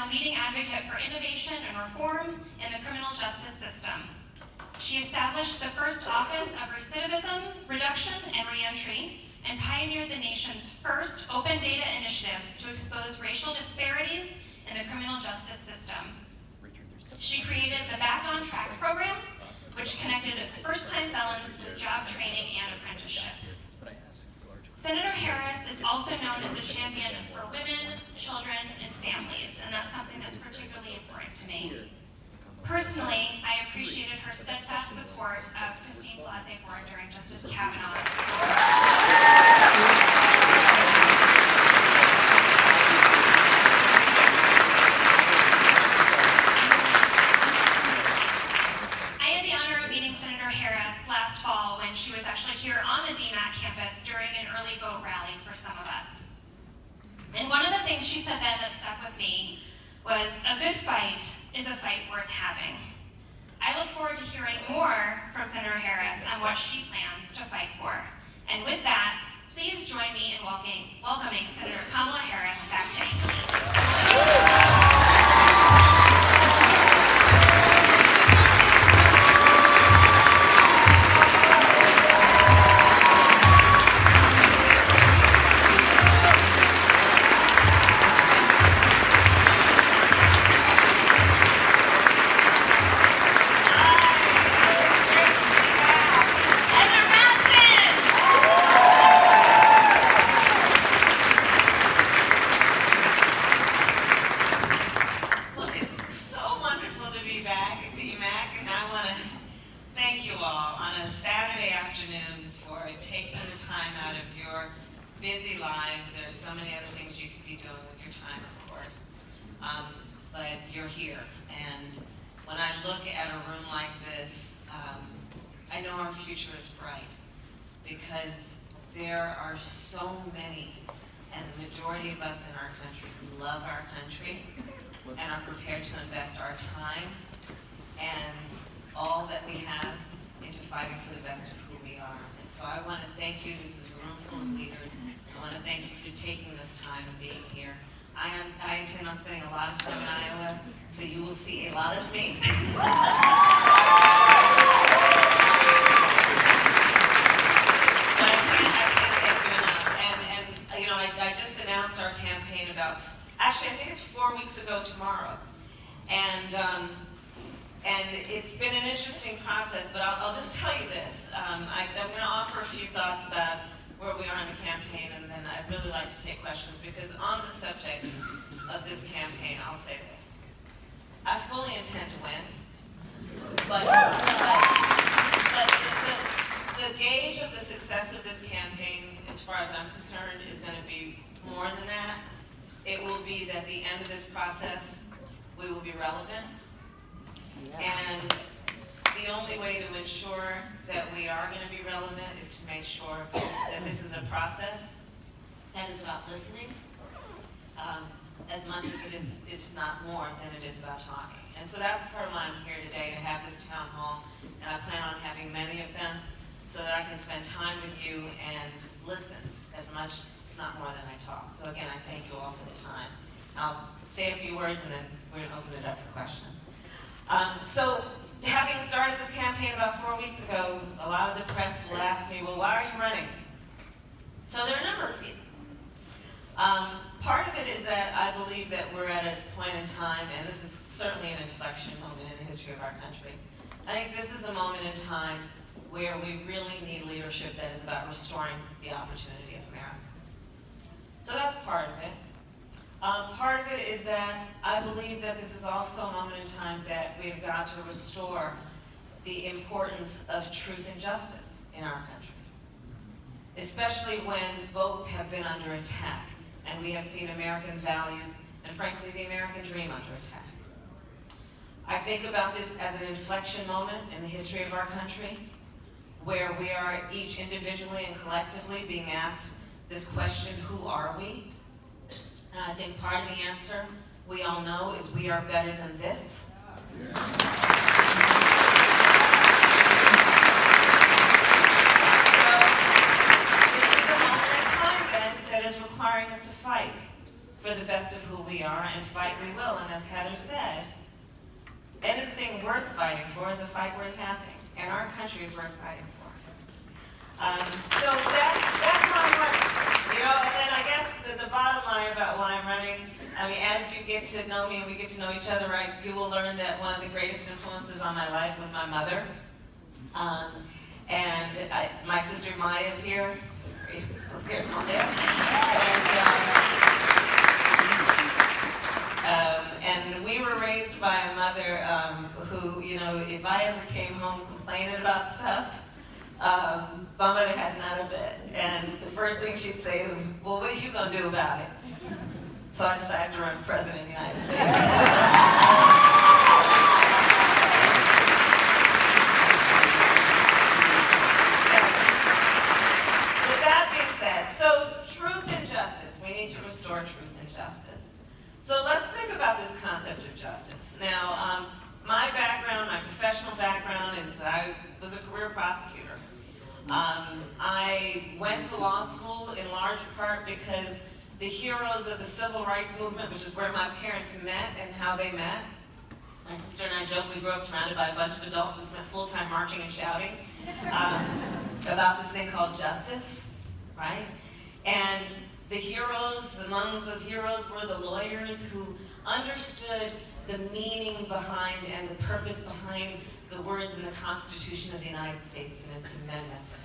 a leading advocate for innovation and reform in the criminal justice system. She established the first Office of Recidivism, Reduction, and Reentry, and pioneered the nation's first open data initiative to expose racial disparities in the criminal justice system. She created the Back on Track program, which connected first-time felons with job training and apprenticeships. Senator Harris is also known as a champion for women, children, and families, and that's something that's particularly important to me. Personally, I appreciated her steadfast support of Christine Blasey Ford during Justice Kavanaugh's. I had the honor of meeting Senator Harris last fall when she was actually here on the DMAC campus during an early vote rally for some of us. And one of the things she said then that stuck with me was, a good fight is a fight worth having. I look forward to hearing more from Senator Harris on what she plans to fight for. And with that, please join me in welcoming Senator Kamala Harris back to Ankeny. Busy lives. There's so many other things you could be doing with your time, of course. But you're here, and when I look at a room like this, I know our future is bright because there are so many, and the majority of us in our country who love our country and are prepared to invest our time and all that we have into fighting for the best of who we are. And so I want to thank you. This is a room full of leaders. I want to thank you for taking this time and being here. I intend on spending a lot of time in Iowa, so you will see a lot of me. But I can't thank you enough. And you know, I just announced our campaign about, actually I think it's 4 weeks ago tomorrow. And it's been an interesting process, but I'll just tell you this. I'm going to offer a few thoughts about where we are in the campaign, and then I'd really like to take questions, because on the subject of this campaign, I'll say this. I fully intend to win, but the gauge of the success of this campaign, as far as I'm concerned, is going to be more than that. It will be that at the end of this process, we will be relevant. And the only way to ensure that we are going to be relevant is to make sure that this is a process that is about listening as much as it is, if not more, than it is about talking. And so that's part of why I'm here today, to have this town hall, and I plan on having many of them so that I can spend time with you and listen as much, if not more, than I talk. So again, I thank you all for the time. I'll say a few words and then we're going to open it up for questions. So having started this campaign about 4 weeks ago, a lot of the press will ask me, well, why are you running? So there are a number of reasons. Part of it is that I believe that we're at a point in time, and this is certainly an inflection moment in the history of our country. I think this is a moment in time where we really need leadership that is about restoring the opportunity of America. So that's part of it. Part of it is that I believe that this is also a moment in time that we've got to restore the importance of truth and justice in our country, especially when both have been under attack, and we have seen American values and, frankly, the American dream under attack. I think about this as an inflection moment in the history of our country, where we are each individually and collectively being asked this question, who are we? And I think part of the answer, we all know, is we are better than this. Yeah. So this is a moment in time then that is requiring us to fight. for the best of who we are, and fight we will. And as Heather said, anything worth fighting for is a fight worth having, and our country is worth fighting for. So that's why I'm running. You know, and then I guess the bottom line about why I'm running, I mean, as you get to know me and we get to know each other, right, you will learn that one of the greatest influences on my life was my mother. My sister Maya is here. Here's Maya. And we were raised by a mother who, you know, if I ever came home complaining about stuff, my mother had none of it. And the first thing she'd say is, well, what are you going to do about it? So I decided to run for president of the United States. With that being said, so truth and justice. We need to restore truth and justice. So let's think about this concept of justice. Now, my background, my professional background is I was a career prosecutor. I went to law school in large part because the heroes of the civil rights movement, which is where my parents met and how they met. My sister and I joked we grew up surrounded by a bunch of adults who spent full-time marching and shouting about this thing called justice, right? And the heroes, among the heroes were the lawyers who understood the meaning behind and the purpose behind the words in the Constitution of the United States and its amendments.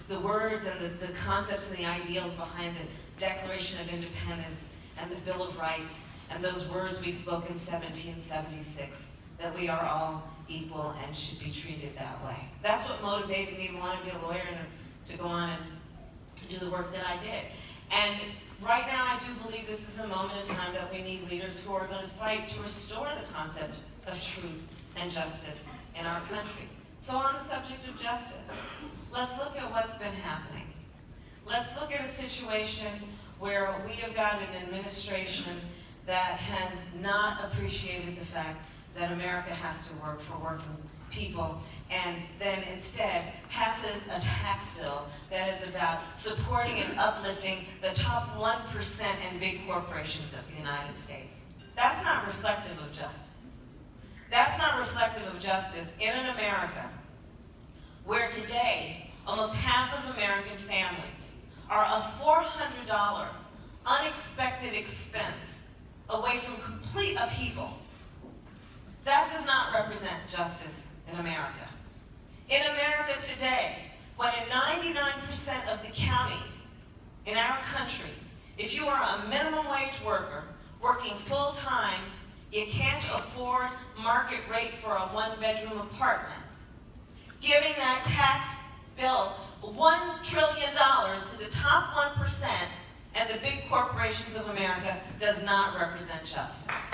The words and the concepts and the ideals behind the Declaration of Independence and the Bill of Rights and those words we spoke in 1776, that we are all equal and should be treated that way. That's what motivated me to want to be a lawyer and to go on and do the work that I did. And right now I do believe this is a moment in time that we need leaders who are going to fight to restore the concept of truth and justice in our country. So on the subject of justice, let's look at what's been happening. Let's look at a situation where we have got an administration that has not appreciated the fact that America has to work for working people, and then instead passes a tax bill that is about supporting and uplifting the top 1% and big corporations of the United States. That's not reflective of justice. That's not reflective of justice in an America where today almost half of American families are a $400 unexpected expense away from complete upheaval. That does not represent justice in America. In America today, when in 99% of the counties in our country, if you are a minimum wage worker working full-time, you can't afford market rate for a one-bedroom apartment. Giving that tax bill $1 trillion to the top 1% and the big corporations of America does not represent justice.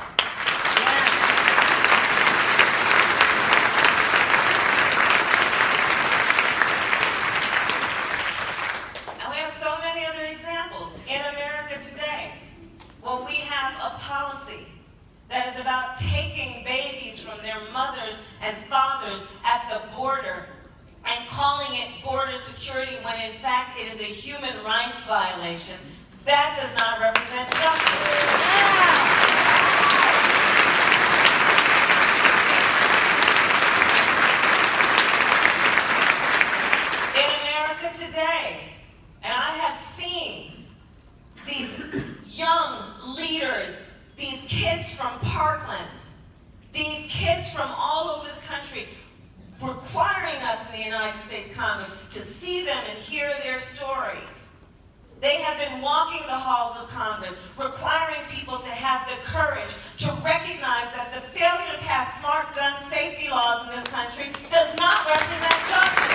And we have so many other examples in America today when we have a policy that is about taking babies from their mothers and fathers at the border and calling it border security when in fact it is a human rights violation. That does not represent justice. In America today, and I have seen these young leaders, these kids from Parkland, these kids from all over the country, requiring us in the United States Congress to see them and hear their stories. They have been walking the halls of Congress, requiring people to have the courage to recognize that the failure to pass smart gun safety laws in this country does not represent justice.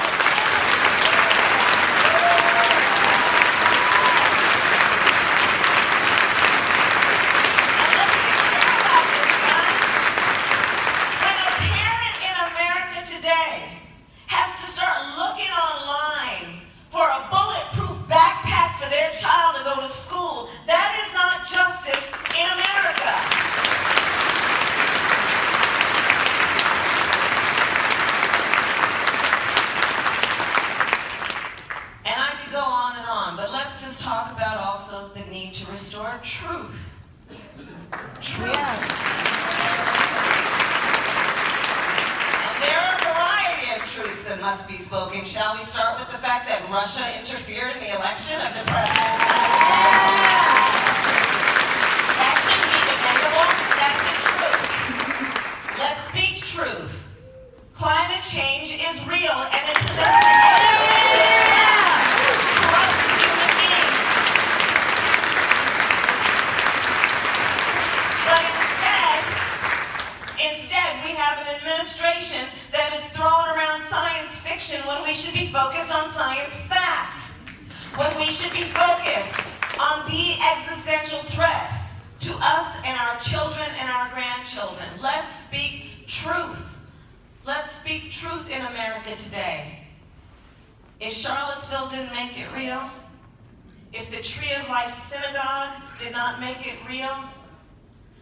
Talk about also the need to restore truth Truth. And there are a variety of truths that must be spoken. Shall we start with the fact that Russia interfered in the election of the president? That shouldn't be debatable. That's the truth. Let's speak truth. Climate change is real and it presents a to us as human beings. But instead we have an administration that is throwing around science fiction when we should be focused on science fact. When we should be focused on the existential threat to us and our children and our grandchildren. Let's speak truth. Let's speak truth in America today. If Charlottesville didn't make it real, if the Tree of Life Synagogue did not make it real,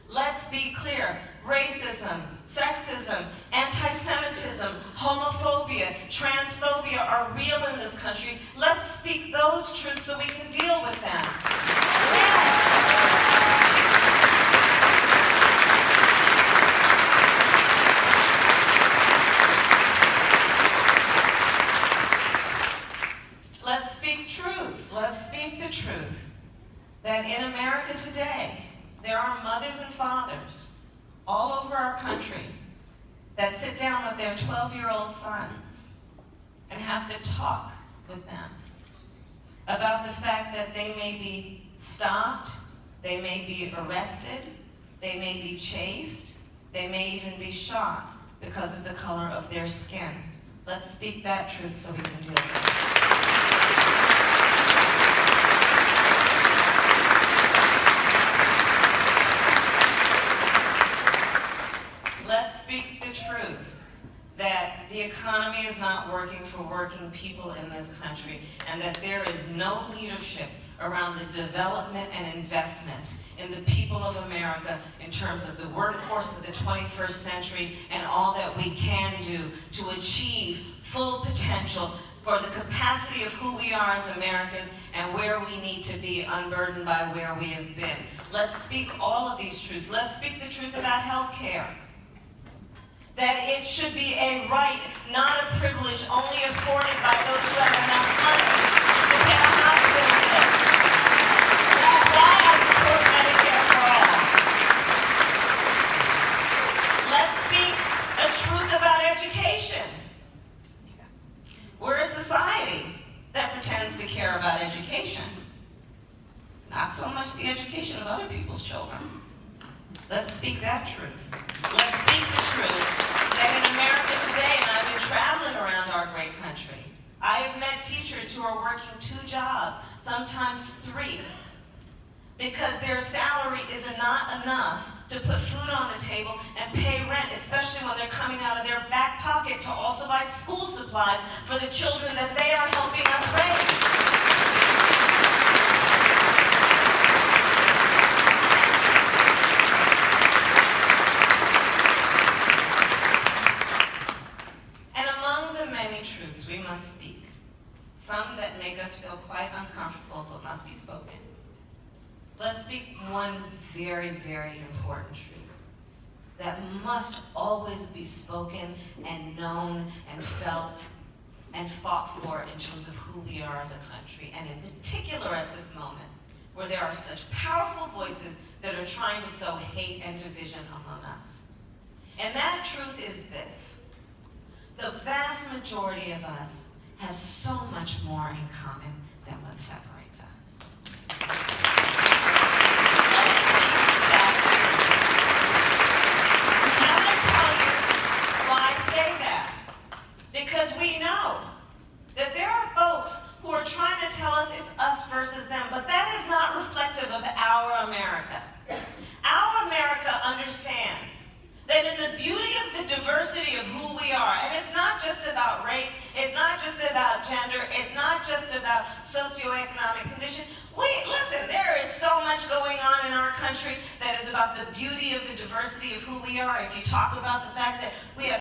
let's be clear. Racism, sexism, anti-Semitism, homophobia, transphobia are real in this country. Let's speak those truths so we can deal with them. Let's speak truths. Let's speak the truth that in America today, there are mothers and fathers all over our country that sit down with their 12-year-old sons and have to talk with them about the fact that they may be stopped, they may be arrested, they may be chased, they may even be shot because of the color of their skin. Let's speak that truth so we can deal with it. Let's speak the truth that the economy is not working for working people in this country and that there is no leadership around the development and investment in the people of America in terms of the workforce of the 21st century and all that we can do to achieve full potential for the capacity of who we are as Americans and where we need to be unburdened by where we have been. Let's speak all of these truths. Let's speak the truth about health care. That it should be a right, not a privilege only afforded by those who have enough money to pay a hospital bill. That's why I support Medicare for all. Let's speak a truth about education. We're a society that pretends to care about education. Not so much the education of other people's children. Let's speak that truth. Let's speak the truth that in America today, and I've been traveling around our great country, I have met teachers who are working 2 jobs, sometimes 3, because their salary is not enough to put food on the table and pay rent, especially when they're coming out of their back pocket to also buy school supplies for the children that they are helping us raise. We must speak. Some that make us feel quite uncomfortable but must be spoken. Let's speak one very, very important truth that must always be spoken and known and felt and fought for in terms of who we are as a country, and in particular at this moment where there are such powerful voices that are trying to sow hate and division among us. And that truth is this. The vast majority of us have so much more in common than what separates us. Let's speak that. And I'm going to tell you why I say that. Because we know that there are folks who are trying to tell us it's us versus them, but that is not reflective of our America. Our America understands that in the beauty of the diversity of who we are, and it's not just about race, it's not just about gender, it's not just about socioeconomic condition. Listen, there is so much going on in our country that is about the beauty of the diversity of who we are. If you talk about the fact that we have